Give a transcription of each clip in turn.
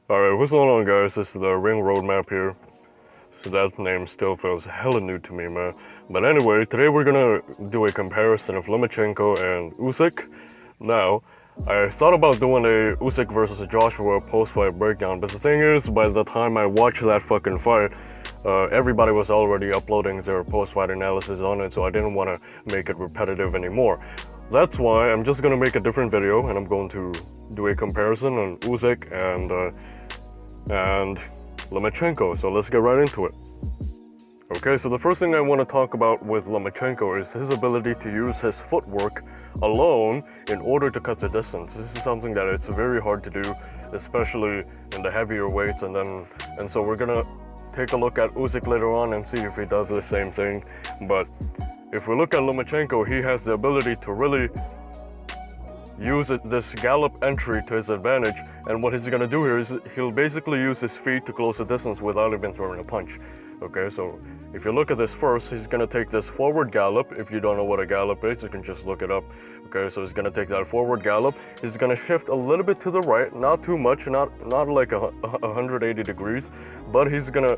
Alright, what's going on, guys? This is the ring roadmap here. So that name still feels hella new to me, man. But anyway, today we're gonna do a comparison of Lomachenko and Usyk. Now, I thought about doing a Usyk versus Joshua post-fight breakdown, but the thing is, by the time I watched that fucking fight, everybody was already uploading their post-fight analysis on it, so I didn't want to make it repetitive anymore. That's why I'm just gonna make a different video, and I'm going to do a comparison on Uzek and Lomachenko. So let's get right into it. Okay, so the first thing I want to talk about with Lomachenko is his ability to use his footwork alone in order to cut the distance. This is something that it's very hard to do, especially in the heavier weights. And so we're gonna take a look at Usyk later on and see if he does the same thing. But if we look at Lomachenko, he has the ability to really use this gallop entry to his advantage, and what he's gonna do here is he'll basically use his feet to close the distance without even throwing a punch. Okay, so if you look at this first, he's gonna take this forward gallop. If you don't know what a gallop is, you can just look it up. Okay, so he's gonna take that forward gallop. He's gonna shift a little bit to the right, not too much, not like 180 degrees, but he's gonna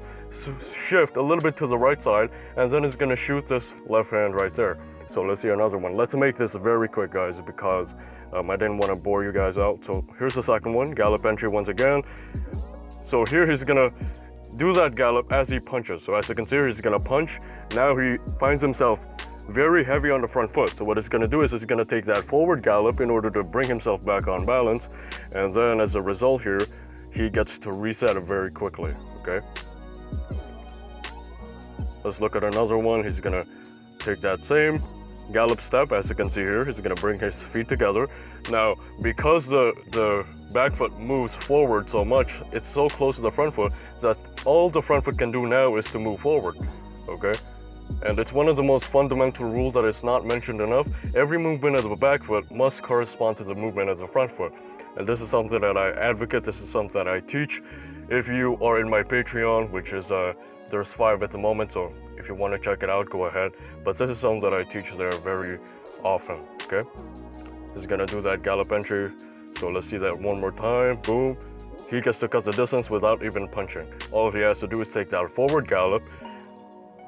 shift a little bit to the right side, and then he's gonna shoot this left hand right there. So let's see another one. Let's make this very quick, guys, because I didn't want to bore you guys out. So here's the second one, gallop entry once again. So here he's gonna do that gallop as he punches. So as you can see here, he's gonna punch. Now he finds himself very heavy on the front foot. So what he's gonna do is he's gonna take that forward gallop in order to bring himself back on balance. And then as a result here, he gets to reset it very quickly, okay? Let's look at another one. He's gonna take that same gallop step, as you can see here. He's gonna bring his feet together. Now, because the back foot moves forward so much, it's so close to the front foot that all the front foot can do now is to move forward, okay? And it's one of the most fundamental rules that is not mentioned enough. Every movement of the back foot must correspond to the movement of the front foot. And this is something that I advocate, this is something that I teach. If you are in my Patreon, which is, there's 5 at the moment, so if you want to check it out, go ahead. But this is something that I teach there very often, okay? He's gonna do that gallop entry. So let's see that one more time, boom. He gets to cut the distance without even punching. All he has to do is take that forward gallop,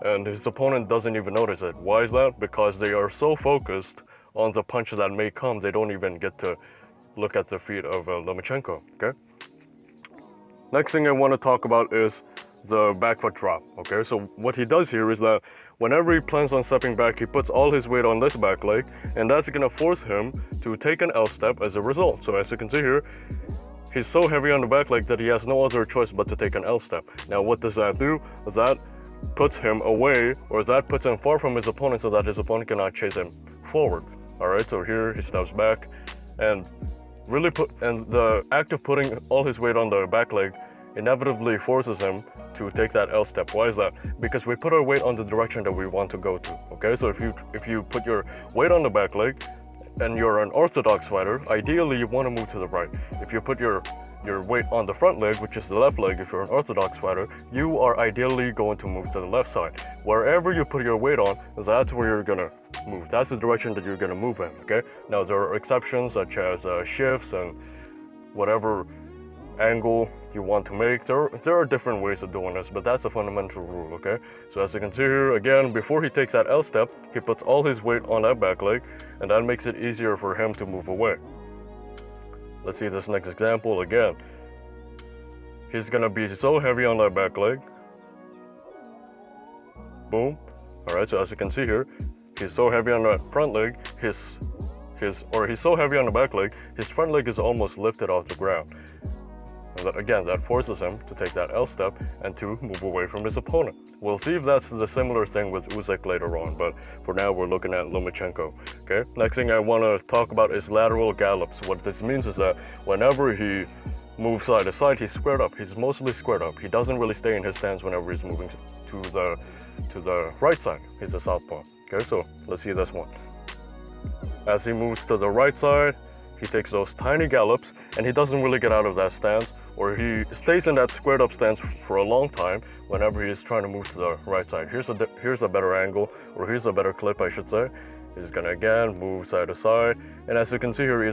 and his opponent doesn't even notice it. Why is that? Because they are so focused on the punch that may come, they don't even get to look at the feet of Lomachenko, okay? Next thing I want to talk about is the back foot drop, okay? So what he does here is that whenever he plans on stepping back, he puts all his weight on this back leg, and that's gonna force him to take an L step as a result. So as you can see here, he's so heavy on the back leg that he has no other choice but to take an L step. Now what does that do? That puts him away, or that puts him far from his opponent so that his opponent cannot chase him forward. Alright, so here he steps back, and the act of putting all his weight on the back leg inevitably forces him to take that L step. Why is that? Because we put our weight on the direction that we want to go to, okay? So if you put your weight on the back leg and you're an orthodox fighter, ideally you want to move to the right. If you put your weight on the front leg, which is the left leg, if you're an orthodox fighter, you are ideally going to move to the left side. Wherever you put your weight on, that's where you're gonna move. That's the direction that you're gonna move in, okay? Now there are exceptions such as shifts and whatever angle you want to make. There are different ways of doing this, but that's a fundamental rule, okay? So as you can see here, again, before he takes that L step, he puts all his weight on that back leg, and that makes it easier for him to move away. Let's see this next example again. He's gonna be so heavy on that back leg. Boom. Alright, so as you can see here, he's so heavy on that front leg, he's so heavy on the back leg, his front leg is almost lifted off the ground. And that forces him to take that L step and to move away from his opponent. We'll see if that's the similar thing with Uzek later on, but for now we're looking at Lomachenko, okay? Next thing I want to talk about is lateral gallops. What this means is that whenever he moves side to side, he's squared up. He's mostly squared up. He doesn't really stay in his stance whenever he's moving to the right side. He's a southpaw, okay? So let's see this one. As he moves to the right side, he takes those tiny gallops, and he doesn't really get out of that stance, or he stays in that squared up stance for a long time whenever he's trying to move to the right side. Here's a better angle, or here's a better clip, I should say. He's gonna again move side to side, and as you can see here,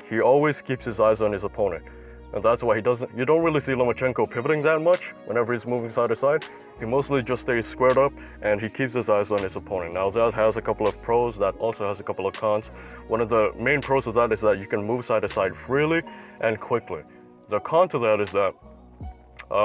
he always keeps his eyes on his opponent. And that's why you don't really see Lomachenko pivoting that much whenever he's moving side to side. He mostly just stays squared up and he keeps his eyes on his opponent. Now that has a couple of pros, that also has a couple of cons. One of the main pros of that is that you can move side to side freely and quickly. The con to that is that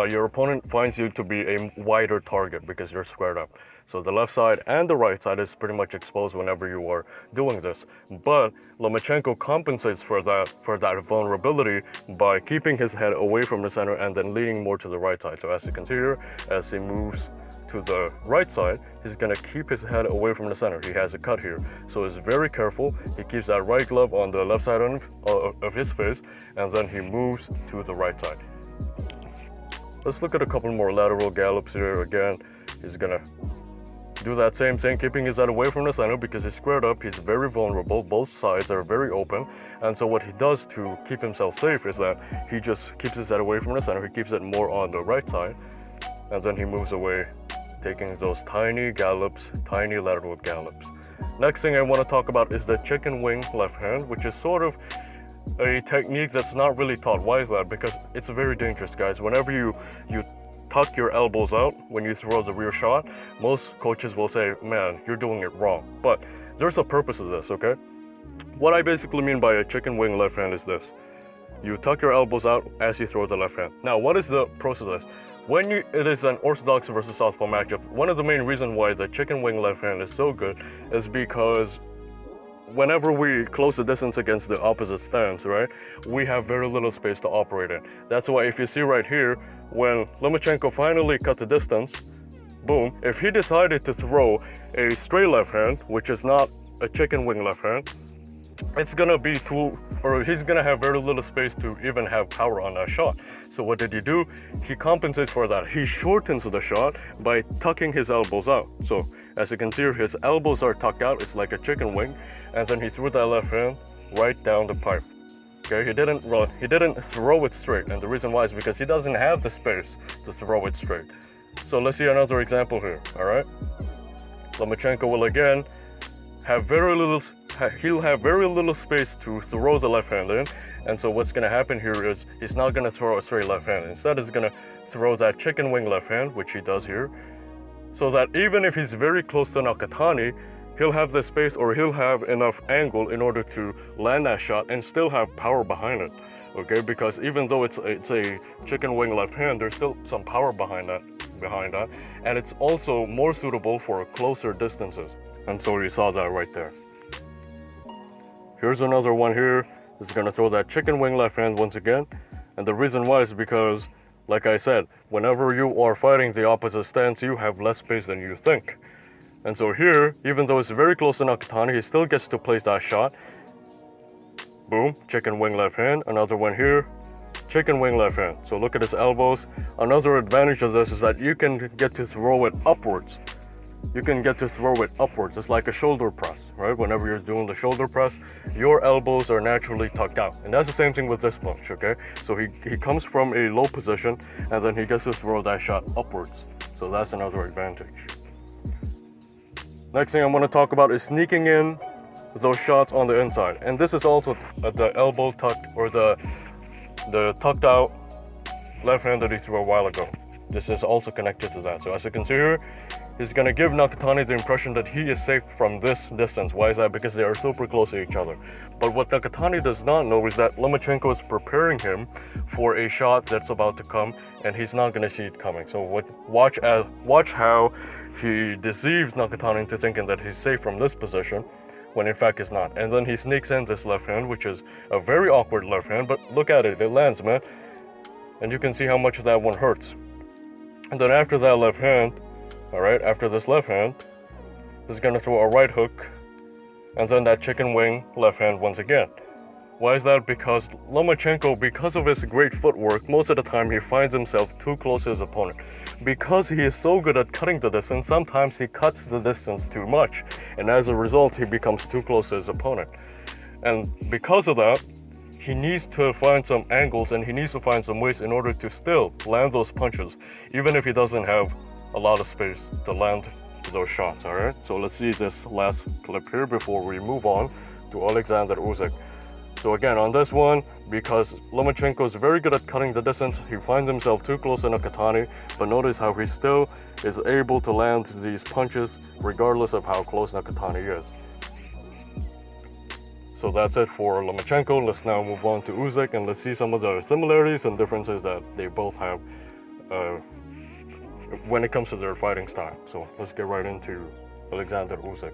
your opponent finds you to be a wider target because you're squared up. So the left side and the right side is pretty much exposed whenever you are doing this. But Lomachenko compensates for that vulnerability by keeping his head away from the center and then leaning more to the right side. So as you can see here, as he moves to the right side, he's gonna keep his head away from the center. He has a cut here, so he's very careful. He keeps that right glove on the left side of his face, and then he moves to the right side. Let's look at a couple more lateral gallops here. Again, he's gonna do that same thing, keeping his head away from the center because he's squared up. He's very vulnerable. Both sides are very open. And so what he does to keep himself safe is that he just keeps his head away from the center. He keeps it more on the right side. And then he moves away, taking those tiny gallops, tiny lateral gallops. Next thing I want to talk about is the chicken wing left hand, which is sort of a technique that's not really taught. Why is that? Because it's very dangerous, guys. Whenever you tuck your elbows out when you throw the rear shot, most coaches will say, man, you're doing it wrong. But there's a purpose of this, okay? What I basically mean by a chicken wing left hand is this. You tuck your elbows out as you throw the left hand. Now, what is the process of this? It is an orthodox versus southpaw matchup, one of the main reasons why the chicken wing left hand is so good is because whenever we close the distance against the opposite stance, right, we have very little space to operate in. That's why if you see right here, when Lomachenko finally cut the distance, boom, if he decided to throw a straight left hand, which is not a chicken wing left hand, it's gonna be he's gonna have very little space to even have power on that shot. So what did he do? He compensates for that. He shortens the shot by tucking his elbows out. So as you can see, his elbows are tucked out. It's like a chicken wing. And then he threw that left hand right down the pipe. Okay, he didn't throw it straight. And the reason why is because he doesn't have the space to throw it straight. So let's see another example here, all right? Lomachenko will again have he'll have very little space to throw the left hand in. And so what's gonna happen here is he's not gonna throw a straight left hand. Instead, he's gonna throw that chicken wing left hand, which he does here, so that even if he's very close to Nakatani, he'll have the space or he'll have enough angle in order to land that shot and still have power behind it. Okay, because even though it's a chicken wing left hand, there's still some power behind that, and it's also more suitable for closer distances. And so you saw that right there. Here's another one here. He's gonna throw that chicken wing left hand once again. And the reason why is because, like I said, whenever you are fighting the opposite stance, you have less space than you think. And so here, even though it's very close to Nakatani, he still gets to place that shot. Boom, chicken wing left hand. Another one here, chicken wing left hand. So look at his elbows. Another advantage of this is that you can get to throw it upwards. It's like a shoulder press, right? Whenever you're doing the shoulder press, your elbows are naturally tucked out. And that's the same thing with this punch, okay? So he comes from a low position and then he gets to throw that shot upwards. So that's another advantage. Next thing I'm going to talk about is sneaking in those shots on the inside. And this is also the elbow tucked or the tucked out left hand that he threw a while ago. This is also connected to that. So as you can see here, he's going to give Nakatani the impression that he is safe from this distance. Why is that? Because they are super close to each other. But what Nakatani does not know is that Lomachenko is preparing him for a shot that's about to come, and he's not going to see it coming. So watch how he deceives Nakatani into thinking that he's safe from this position, when in fact he's not. And then he sneaks in this left hand, which is a very awkward left hand, but look at it, it lands, man. And you can see how much that one hurts. And then after that left hand, alright, after this left hand, he's gonna throw a right hook, and then that chicken wing left hand once again. Why is that? Because Lomachenko, because of his great footwork, most of the time he finds himself too close to his opponent. Because he is so good at cutting the distance, sometimes he cuts the distance too much, and as a result, he becomes too close to his opponent. And because of that, he needs to find some angles and he needs to find some ways in order to still land those punches, even if he doesn't have a lot of space to land those shots, alright? So let's see this last clip here before we move on to Alexander Usyk. So again, on this one, because Lomachenko is very good at cutting the distance, he finds himself too close to Nakatani, but notice how he still is able to land these punches regardless of how close Nakatani is. So that's it for Lomachenko. Let's now move on to Usyk and let's see some of the similarities and differences that they both have when it comes to their fighting style. So let's get right into Alexander Usyk.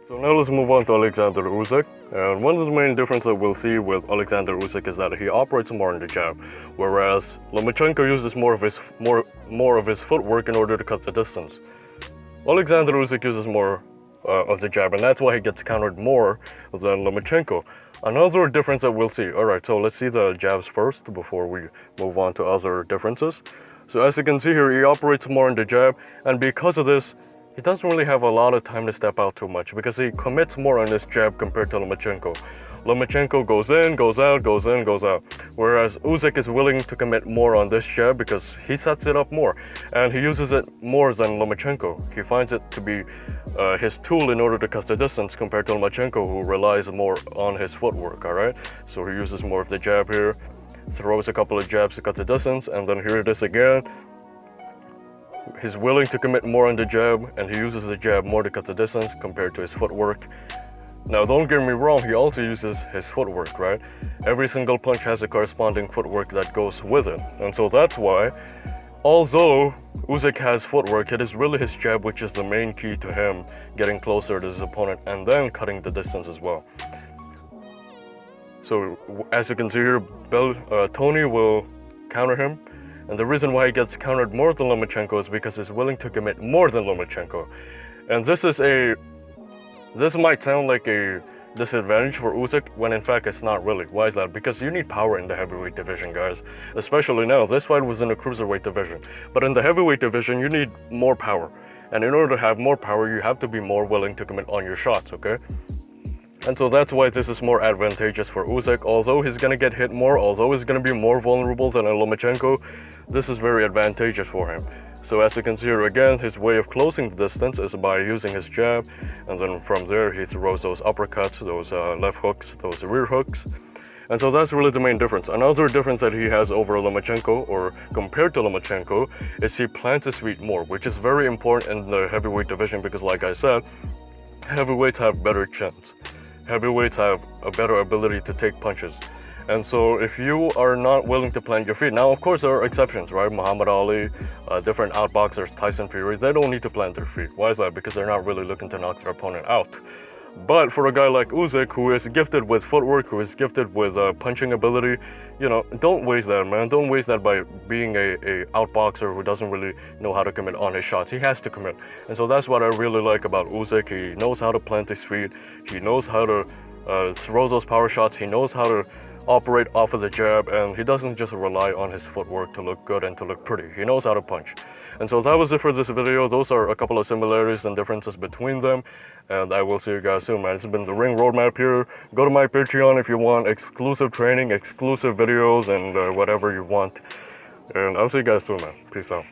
So now let's move on to Alexander Usyk. And one of the main differences that we'll see with Alexander Usyk is that he operates more on the jab, whereas Lomachenko uses more of his footwork in order to cut the distance. Alexander Usyk uses more of the jab, and that's why he gets countered more than Lomachenko. Another difference that we'll see. All right, so let's see the jabs first before we move on to other differences. So as you can see here, he operates more on the jab, and because of this, he doesn't really have a lot of time to step out too much because he commits more on this jab compared to Lomachenko. Lomachenko goes in, goes out, goes in, goes out. Whereas Usyk is willing to commit more on this jab because he sets it up more. And he uses it more than Lomachenko. He finds it to be his tool in order to cut the distance compared to Lomachenko, who relies more on his footwork, alright? So he uses more of the jab here, throws a couple of jabs to cut the distance, and then here it is again. He's willing to commit more on the jab, and he uses the jab more to cut the distance compared to his footwork. Now, don't get me wrong, he also uses his footwork, right? Every single punch has a corresponding footwork that goes with it. And so that's why, although Usyk has footwork, it is really his jab which is the main key to him getting closer to his opponent and then cutting the distance as well. So, as you can see here, Tony will counter him. And the reason why he gets countered more than Lomachenko is because he's willing to commit more than Lomachenko. And this might sound like a disadvantage for Usyk when in fact it's not really. Why is that? Because you need power in the heavyweight division, guys. Especially now, this fight was in the cruiserweight division. But in the heavyweight division, you need more power. And in order to have more power, you have to be more willing to commit on your shots, okay? And so that's why this is more advantageous for Usyk. Although he's gonna get hit more, although he's gonna be more vulnerable than a Lomachenko, this is very advantageous for him. So as you can see here again, his way of closing the distance is by using his jab, and then from there he throws those uppercuts, those left hooks, those rear hooks. And so that's really the main difference. Another difference that he has over Lomachenko, or compared to Lomachenko, is he plants his feet more, which is very important in the heavyweight division because like I said, heavyweights have better chins. Heavyweights have a better ability to take punches. And so if you are not willing to plant your feet, now of course there are exceptions, right? Muhammad Ali, different outboxers, Tyson Fury, they don't need to plant their feet. Why is that? Because they're not really looking to knock their opponent out. But for a guy like Usyk, who is gifted with footwork, who is gifted with punching ability, you know, don't waste that, man. Don't waste that by being a outboxer who doesn't really know how to commit on his shots. He has to commit. And so that's what I really like about Usyk. He knows how to plant his feet. He knows how to throw those power shots. He knows how to operate off of the jab, and he doesn't just rely on his footwork to look good and to look pretty. He knows how to punch. And so that was it for this video. Those are a couple of similarities and differences between them, and I will see you guys soon, man. It's been the Ring Roadmap here. Go to my Patreon if you want exclusive training, exclusive videos, and whatever you want. And I'll see you guys soon, man. Peace out.